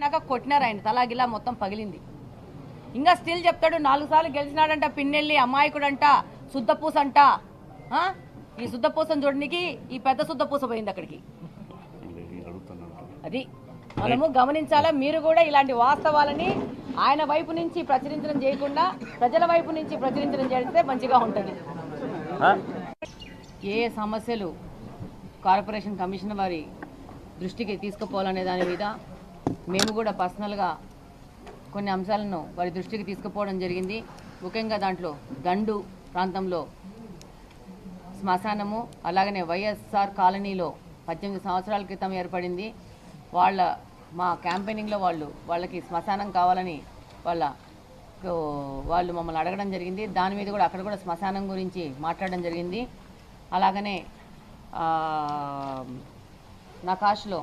నాకు కొట్టినారు ఆయన తలాగిలా మొత్తం పగిలింది. ఇంకా స్టిల్ చెప్తాడు 4 సార్లు గెలిచినాడంట, పిన్నెల్లి అమాయకుడంట, శుద్ధపూస అంట. ఈ శుద్ధపూసను చూడడానికి ఈ పెద్ద శుద్ధపూస పోయింది అక్కడికి. అది మనము గమనించాలా. మీరు కూడా ఇలాంటి వాస్తవాలని ఆయన వైపు నుంచి ప్రచురించడం చేయకుండా ప్రజల వైపు నుంచి ప్రచురించడం చేస్తే మంచిగా ఉంటుంది. ఏ సమస్యలు కార్పొరేషన్ కమిషన్ వారి దృష్టికి తీసుకుపోవాలనే దాని మీద మేము కూడా పర్సనల్గా కొన్ని అంశాలను వారి దృష్టికి తీసుకుపోవడం జరిగింది. ముఖ్యంగా దాంట్లో దండు ప్రాంతంలో శ్మశానము, అలాగనే వైఎస్ఆర్ కాలనీలో 18 సంవత్సరాల క్రితం ఏర్పడింది. మా క్యాంపెయినింగ్లో వాళ్ళకి శ్మశానం కావాలని వాళ్ళు మమ్మల్ని అడగడం జరిగింది. దాని మీద కూడా అక్కడ కూడా శ్మశానం గురించి మాట్లాడడం జరిగింది. అలాగనే నకాష్లో